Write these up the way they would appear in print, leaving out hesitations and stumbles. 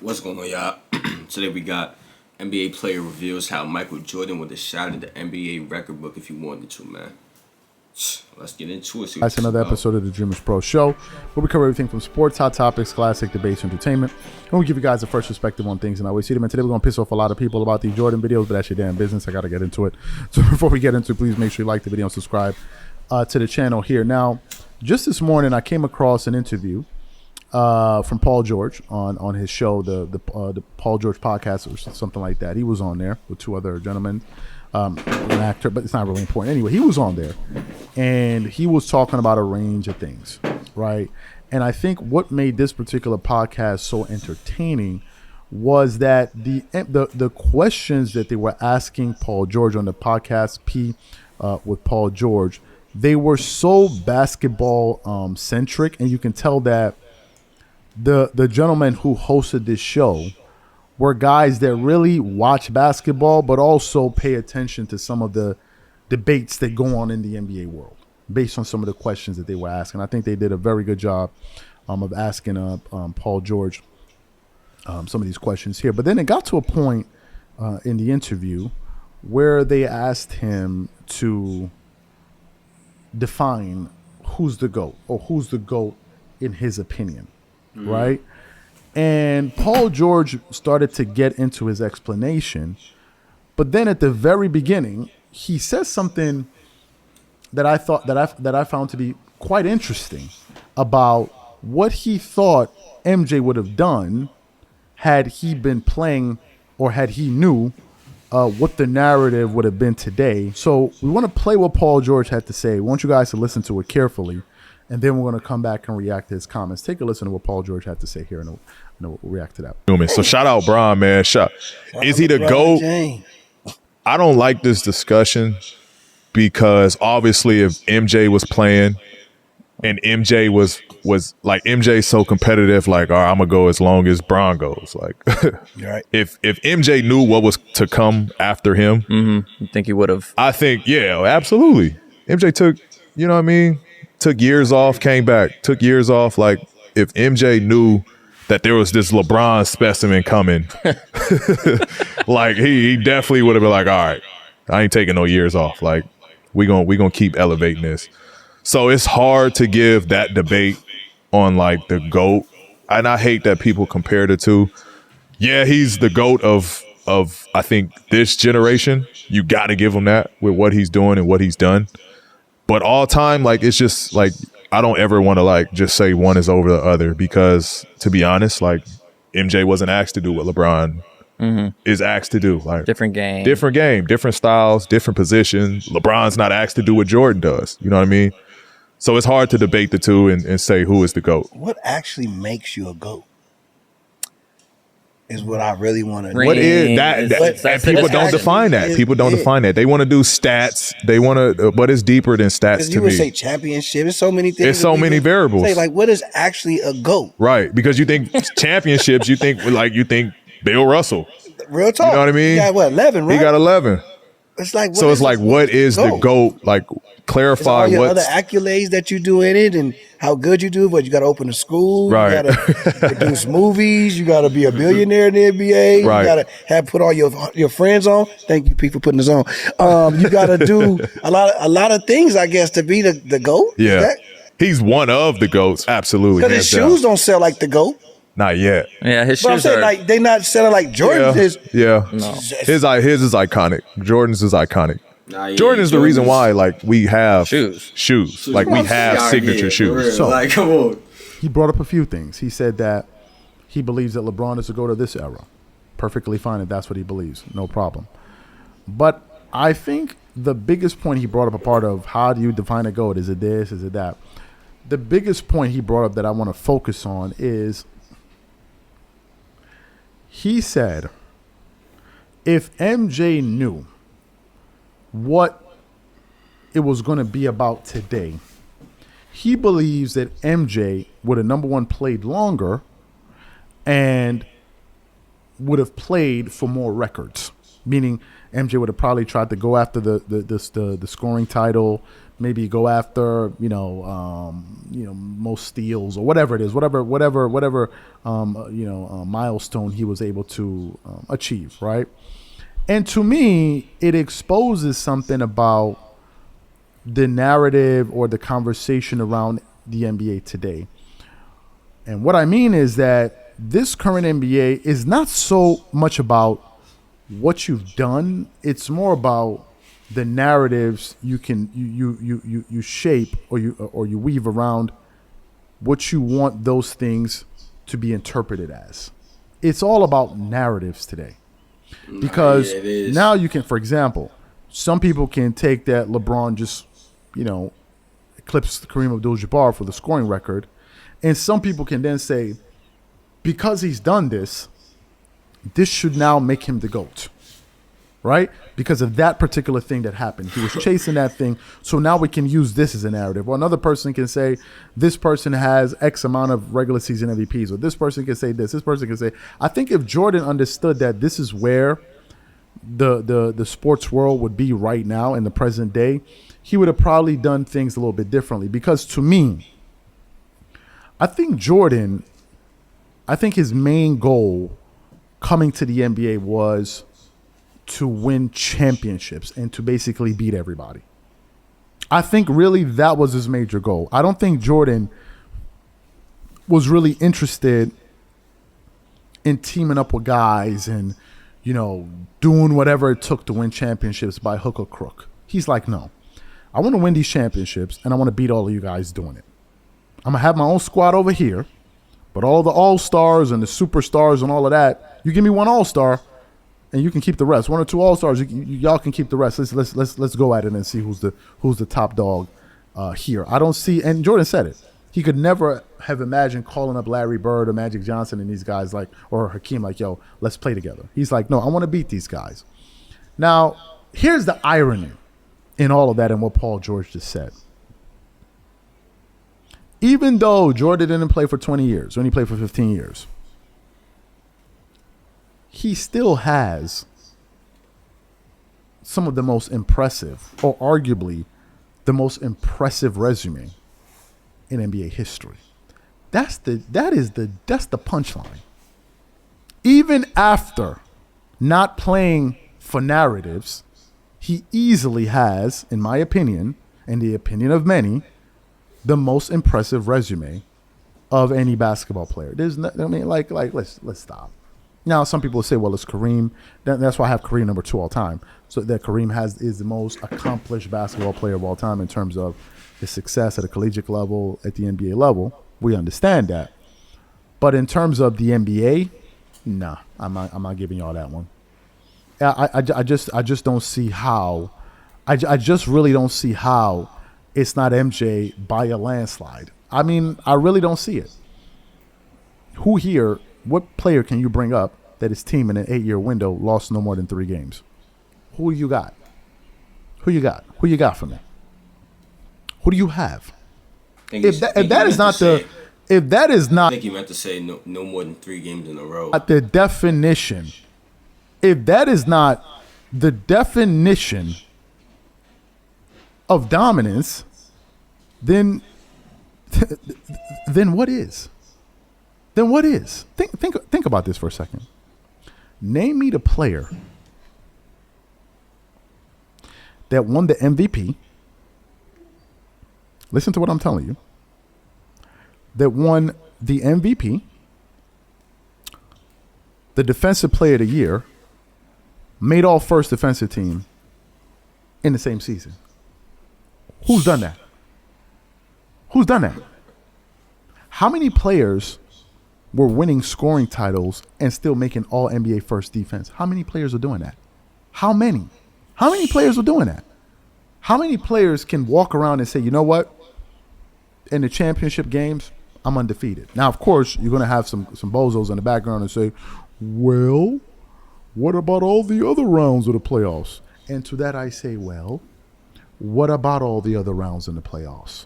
What's going on, y'all? Today we got NBA player reveals how Michael Jordan would have shouted the NBA record book if he wanted to, man. Let's get into it. That's another episode of the Dreamers Pro Show, where we cover everything from sports, hot topics, classic debates, entertainment, and we give you guys a fresh perspective on things. And I always see them. And today we're going to piss off a lot of people about these Jordan videos, but that's your damn business. I got to get into it. So before we get into it, please make sure you like the video and subscribe to the channel here. Now, just this morning, I came across an interview from Paul George on his show, the Paul George podcast or something like that. He was on there with two other gentlemen, an actor, but it's not really important. Anyway, he was on there, and he was talking about a range of things, right? And I think what made this particular podcast so entertaining was that the questions that they were asking Paul George on the podcast with Paul George, they were so basketball centric, and you can tell that the gentlemen who hosted this show were guys that really watch basketball, but also pay attention to some of the debates that go on in the NBA world based on some of the questions that they were asking. I think they did a very good job of asking Paul George some of these questions here. But then it got to a point in the interview where they asked him to define who's the GOAT, or who's the GOAT in his opinion. Right? And Paul George started to get into his explanation, but then at the very beginning, he says something that I thought that I found to be quite interesting about what he thought MJ would have done had he been playing, or had he knew what the narrative would have been today. So we want to play what Paul George had to say. We want you guys to listen to it carefully. And then we're going to come back and react to his comments. Take a listen to what Paul George had to say here, and we'll react to that. So shout out Bron, man. Is he the GOAT? I don't like this discussion because obviously if MJ was playing and MJ was like, MJ's so competitive, like, all right, I'm going to go as long as Bron goes. Like, right. If MJ knew what was to come after him. You think he would have? I think, yeah, absolutely. MJ took, you know what I mean? Took years off, came back, took years off. Like, if MJ knew that there was this LeBron specimen coming, like he definitely would have been like, all right, I ain't taking no years off. Like, we gonna keep elevating this. So it's hard to give that debate on like the GOAT. And I hate that people compare the two. Yeah, he's the GOAT of I think this generation. You got to give him that with what he's doing and what he's done. But all time, like, it's just like, I don't ever want to like just say one is over the other, because to be honest, like, MJ wasn't asked to do what LeBron is asked to do. Like, different game, different styles, different positions. LeBron's not asked to do what Jordan does. You know what I mean? So it's hard to debate the two and say who is the GOAT. What actually makes you a GOAT is what I really want to know. What is that? And people don't define that. People don't define that. They want to do stats. They want to, but it's deeper than stats to you would me. say championship. There's so many things. There's so many variables. Say, like, what is actually a GOAT? Right. Because you think championships, you think Bill Russell. Real talk. You know what I mean? He got what, 11, right? He got 11. It's like, so it's like, what is the GOAT? Like, clarify all your what other accolades that you do in it and how good you do. But you got to open a school, right? You got to produce movies. You got to be a billionaire in the NBA. Right. You got to put all your friends on. Thank you, Pete, for putting us on. You got to do a lot of things, I guess, to be the GOAT. Yeah, he's one of the GOATs. Absolutely. Because his shoes don't sell like the GOAT. Not yet. Yeah, his but shoes I'm saying, are like, they not selling like Jordan's. Yeah. No. His is iconic. Jordan's is iconic. Yeah, Jordan is the reason why, like, we have shoes. Like, we have signature shoes. So, like, come on. He brought up a few things. He said that he believes that LeBron is the GOAT of this era. Perfectly fine if that's what he believes. No problem. But I think the biggest point he brought up, a part of how do you define a GOAT? Is it this? Is it that? The biggest point he brought up that I want to focus on is, he said, if MJ knew what it was going to be about today, he believes that MJ would have, number one, played longer and would have played for more records. meaning MJ would have probably tried to go after the scoring title, maybe go after most steals or whatever it is, whatever milestone he was able to achieve, right? And to me, it exposes something about the narrative or the conversation around the NBA today. And what I mean is that this current NBA is not so much about what you've done. It's more about the narratives you shape or you weave around what you want those things to be interpreted as. It's all about narratives today. Because now you can, for example, some people can take that LeBron just, eclipsed Kareem Abdul-Jabbar for the scoring record. And some people can then say, because he's done this, this should now make him the GOAT, right? Because of that particular thing that happened. He was chasing that thing, so now we can use this as a narrative. Or another person can say, this person has X amount of regular season MVPs, or this person can say this person can say. I think if Jordan understood that this is where the sports world would be right now in the present day, he would have probably done things a little bit differently. Because to me, I think his main goal coming to the NBA was to win championships and to basically beat everybody. I think really that was his major goal. I don't think Jordan was really interested in teaming up with guys and, doing whatever it took to win championships by hook or crook. He's like, no, I want to win these championships and I want to beat all of you guys doing it. I'm going to have my own squad over here, but all the all-stars and the superstars and all of that, you give me one all-star and you can keep the rest. One or two all-stars, y'all can keep the rest. Let's go at it and see who's the top dog here. I don't see, and Jordan said it. He could never have imagined calling up Larry Bird or Magic Johnson and these guys or Hakeem yo, let's play together. He's like, no, I want to beat these guys. Now, here's the irony in all of that and what Paul George just said. Even though Jordan didn't play for 20 years, or he played for 15 years, he still has some of the most impressive, or arguably the most impressive resume in NBA history. That's the punchline. Even after not playing for narratives, he easily has, in my opinion, and the opinion of many, the most impressive resume of any basketball player. There's no, let's stop. Now, some people say, well, it's Kareem. That's why I have Kareem number 2 all time. So that Kareem is the most accomplished basketball player of all time in terms of his success at a collegiate level, at the NBA level. We understand that. But in terms of the NBA, nah, I'm not giving y'all that one. I just don't see how. I just really don't see how it's not MJ by a landslide. I mean, I really don't see it. Who here, what player can you bring up that his team in an 8-year window lost no more than 3 games? Who you got? Who you got for me? Who do you have? If that is not, I think you meant to say no more than 3 games in a row. The definition. If that is not the definition of dominance, then what is? Then what is? Think about this for a second. Name me the player that won the MVP. Listen to what I'm telling you. That won the MVP, the Defensive Player of the Year, made all first defensive team in the same season. Who's done that? Who's done that? How many players were winning scoring titles and still making all NBA first defense? How many players are doing that? How many? How many players are doing that? How many players can walk around and say, you know what? In the championship games, I'm undefeated. Now, of course, you're going to have some bozos in the background and say, well, what about all the other rounds of the playoffs? And to that I say, well, what about all the other rounds in the playoffs?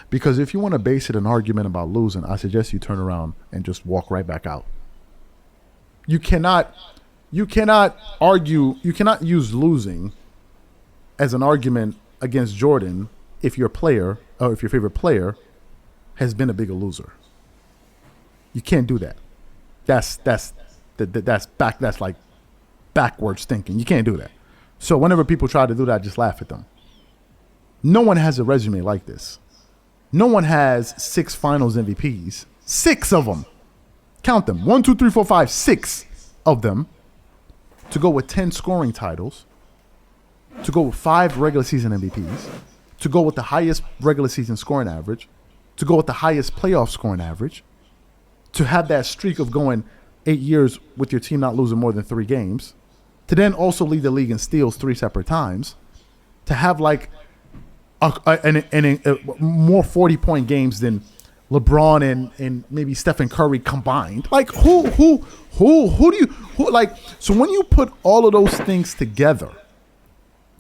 Because if you want to base it an argument about losing, I suggest you turn around and just walk right back out. You cannot you cannot argue. You cannot use losing as an argument against Jordan if your player or if your favorite player has been a bigger loser. You can't do that. That's like backwards thinking. You can't do that. So whenever people try to do that, just laugh at them. No one has a resume like this. No one has 6 Finals MVPs. 6 of them. Count them. 1, 2, 3, 4, 5, 6 of them. To go with 10 scoring titles. To go with 5 regular season MVPs. To go with the highest regular season scoring average. To go with the highest playoff scoring average. To have that streak of going 8 years with your team not losing more than 3 games. To then also lead the league in steals 3 separate times. To have like more 40-point games than LeBron and maybe Stephen Curry combined. Like who do you like? So when you put all of those things together,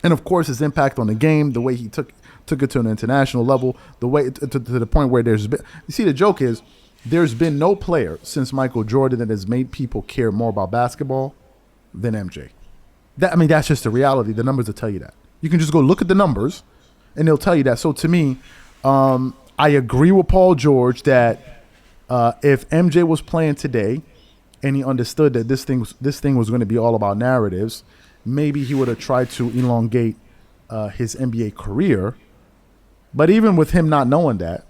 and of course his impact on the game, the way he took it to an international level, the way to the point where there's been. You see, the joke is there's been no player since Michael Jordan that has made people care more about basketball than MJ. That's just the reality. The numbers will tell you that. You can just go look at the numbers, and they'll tell you that. So to me, I agree with Paul George that if MJ was playing today, and he understood that this thing was going to be all about narratives, maybe he would have tried to elongate his NBA career. But even with him not knowing that,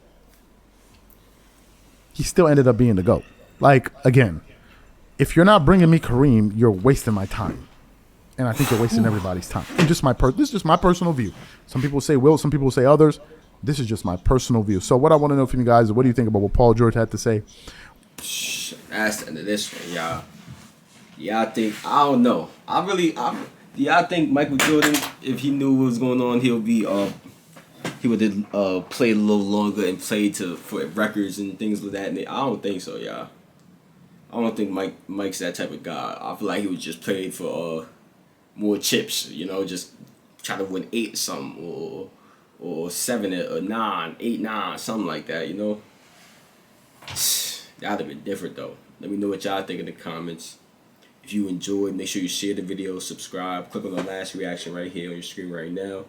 he still ended up being the GOAT. Like, again, if you're not bringing me Kareem, you're wasting my time. And I think you're wasting everybody's time. And this is just my personal view. Some people say will, some people say others. This is just my personal view. So what I want to know from you guys is, what do you think about what Paul George had to say? That's the end of this one, y'all. Y'all think, I don't know. Y'all think Michael Jordan, if he knew what was going on, he would have played a little longer and played for records and things like that. And I don't think so, y'all. I don't think Mike's that type of guy. I feel like he would just play for more chips, just try to win 8 or something, or 7 or 9, 8, 9, something like that, That'd have been different though. Let me know what y'all think in the comments. If you enjoyed, make sure you share the video, subscribe, click on the last reaction right here on your screen right now.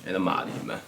And I'm out of here, man.